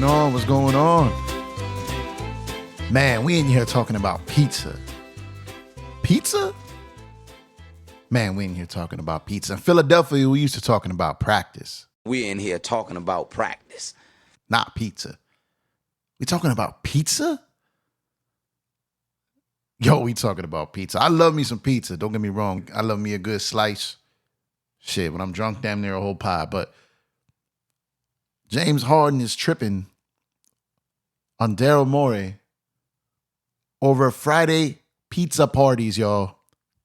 on? What's going on? Man, we in here talking about pizza. Pizza? Man, we in here talking about pizza. In Philadelphia, we used to talking about practice. We in here talking about practice. Not pizza. We talking about pizza? Yo, we talking about pizza. I love me some pizza. Don't get me wrong. I love me a good slice. Shit, when I'm drunk, damn near a whole pie. But James Harden is tripping on Darrel Morey over Friday pizza parties, y'all.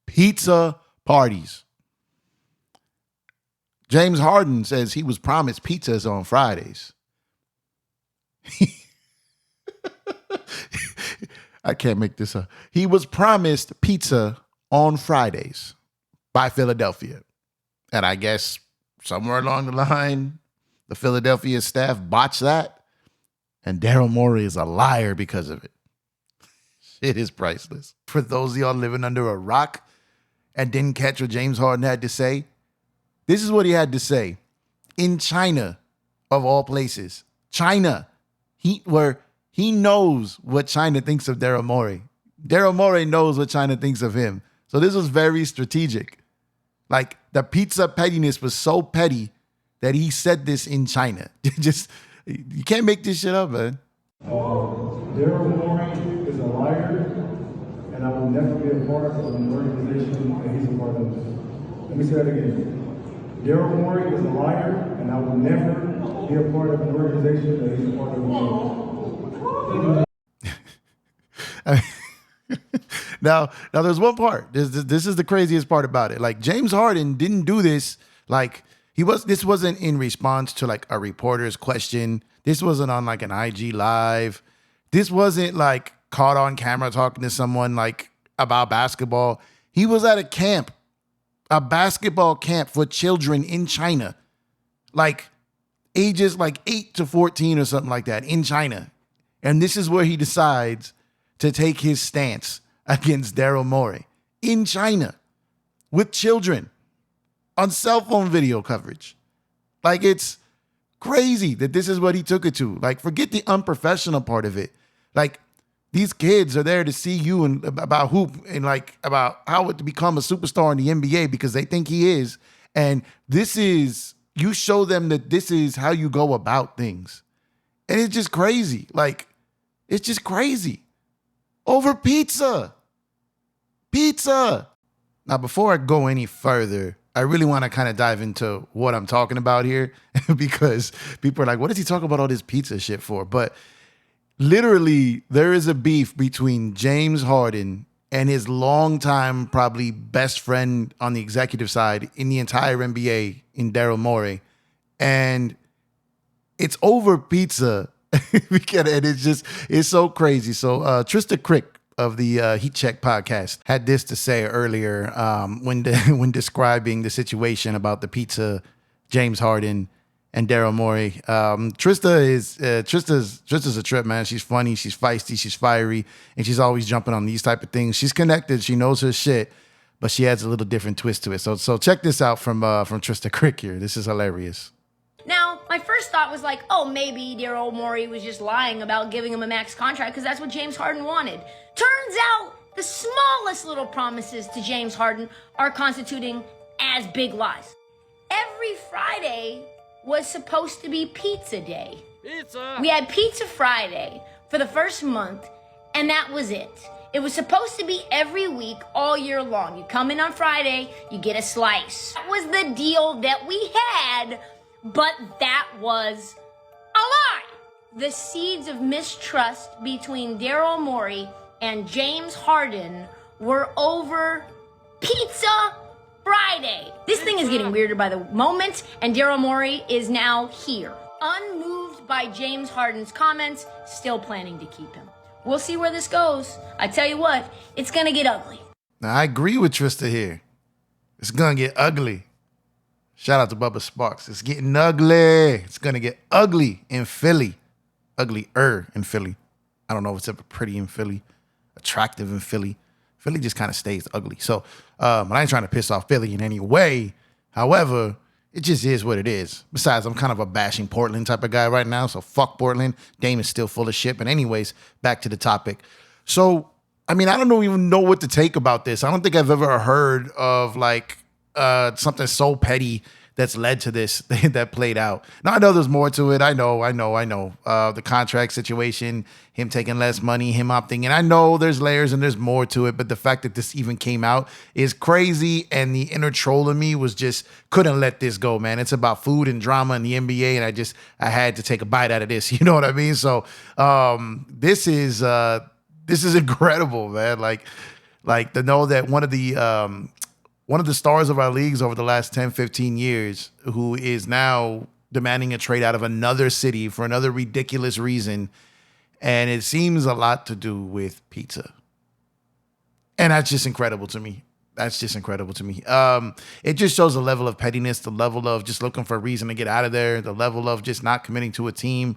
Pizza parties. James Harden says he was promised pizzas on Fridays. I can't make this up. He was promised pizza on Fridays by Philadelphia. And I guess somewhere along the line, the Philadelphia staff botched that. And Darrel Morey is a liar because of it. Shit is priceless. For those of y'all living under a rock and didn't catch what James Harden had to say, this is what he had to say. In China, of all places, China, he knows what China thinks of Darrel Morey. Darrel Morey knows what China thinks of him. So this was very strategic. Like, the pizza pettiness was so petty that he said this in China. Just, you can't make this shit up, man. Darrel Morey is a liar, and I will never be a part of an organization that he's a part of. Let me say that again. Darrel Morey is a liar, and I will never be a part of an organization that he's a part of. Now, there's one part. This is the craziest part about it. Like, James Harden didn't do this. Like, this wasn't in response to like a reporter's question. This wasn't on like an IG live. This wasn't like caught on camera talking to someone like about basketball. He was at a camp, a basketball camp for children in China, like ages like 8 to 14 or something like that in China. And this is where he decides to take his stance against Darrel Morey in China with children on cell phone video coverage. Like, it's crazy that this is what he took it to. Like, forget the unprofessional part of it. Like, these kids are there to see you and about hoop and like about how to become a superstar in the NBA because they think he is. And this is, you show them that this is how you go about things. And it's just crazy. Like, it's just crazy. Over pizza. Pizza. Now, before I go any further, I really want to kind of dive into what I'm talking about here because people are like, what is he talking about all this pizza shit for? But literally, there is a beef between James Harden and his longtime, probably best friend on the executive side in the entire NBA, in Darrel Morey. And it's over pizza. And it's so crazy. So Trista Crick of the Heat Check podcast had this to say earlier when describing the situation about the pizza, James Harden and Darrel Morey. Trista's a trip, man. She's funny, she's feisty, she's fiery, and she's always jumping on these type of things. She's connected, she knows her shit, but she adds a little different twist to it. So check this out from Trista Crick here. This is hilarious. Now, my first thought was like, oh, maybe Daryl Morey was just lying about giving him a max contract because that's what James Harden wanted. Turns out the smallest little promises to James Harden are constituting as big lies. Every Friday was supposed to be pizza day. Pizza! We had Pizza Friday for the first month, and that was it. It was supposed to be every week, all year long. You come in on Friday, you get a slice. That was the deal that we had. But that was a lie. The seeds of mistrust between Darrel Morey and James Harden were over Pizza Friday. This thing is getting weirder by the moment, and Darrel Morey is now here. Unmoved by James Harden's comments, still planning to keep him. We'll see where this goes. I tell you what, it's gonna get ugly. Now, I agree with Trista here. It's gonna get ugly. Shout out to Bubba Sparks. It's getting ugly. It's going to get ugly in Philly. Uglier in Philly. I don't know if it's ever pretty in Philly, attractive in Philly. Philly just kind of stays ugly. So I ain't trying to piss off Philly in any way. However, it just is what it is. Besides, I'm kind of a bashing Portland type of guy right now, so fuck Portland. Dame is still full of shit. But anyways, back to the topic. So, I mean, I don't even know what to take about this. I don't think I've ever heard of like something so petty that's led to this that played out. Now, I know there's more to it. I know. The contract situation, him taking less money, him opting in. I know there's layers and there's more to it, but the fact that this even came out is crazy, and the inner troll in me was just couldn't let this go, man. It's about food and drama in the NBA, and I had to take a bite out of this. You know what I mean? So this is incredible, man. Like to know that one of the stars of our leagues over the last 10, 15 years, who is now demanding a trade out of another city for another ridiculous reason. And it seems a lot to do with pizza. And that's just incredible to me. It just shows the level of pettiness, the level of just looking for a reason to get out of there, the level of just not committing to a team.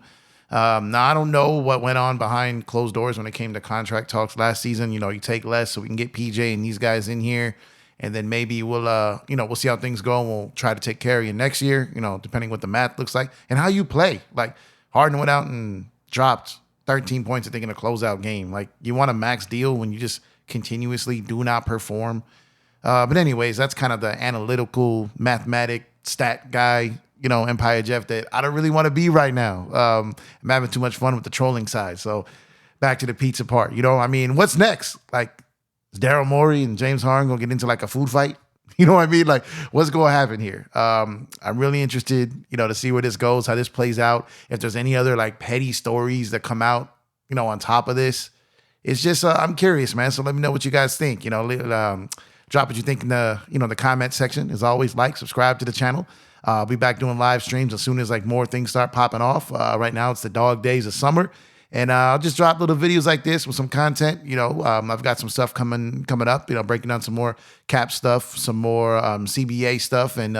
Now, I don't know what went on behind closed doors when it came to contract talks last season. You know, you take less so we can get PJ and these guys in here. And then maybe we'll see how things go, and we'll try to take care of you next year, depending what the math looks like and how you play. Like, Harden went out and dropped 13 points, I think, in a closeout game. Like, you want a max deal when you just continuously do not perform. But anyways, that's kind of the analytical, mathematic, stat guy, Empire Jeff that I don't really want to be right now. I'm having too much fun with the trolling side. So back to the pizza part. What's next? Like, is Darrel Morey and James Harden gonna get into like a food fight? You know what I mean? Like, what's going to happen here? I'm really interested, to see where this goes, how this plays out. If there's any other like petty stories that come out, on top of this. It's just, I'm curious, man. So let me know what you guys think. Drop what you think in the, the comment section. As always, like, subscribe to the channel. I'll be back doing live streams as soon as like more things start popping off. Right now, it's the dog days of summer. And I'll just drop little videos like this with some content. I've got some stuff coming up, breaking down some more cap stuff, some more CBA stuff, and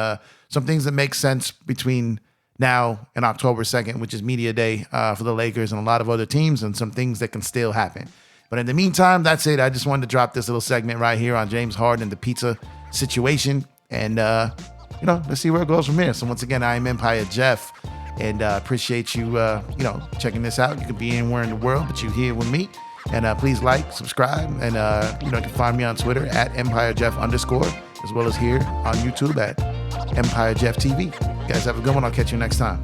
some things that make sense between now and October 2nd, which is media day for the Lakers and a lot of other teams, and some things that can still happen. But in the meantime, that's it. I just wanted to drop this little segment right here on James Harden and the pizza situation. And, let's see where it goes from here. So once again, I am Empire Jeff. And appreciate you, checking this out. You could be anywhere in the world, but you're here with me. And please like, subscribe, and you can find me on Twitter at EmpireJeff_, as well as here on YouTube at EmpireJeffTV. You guys have a good one. I'll catch you next time.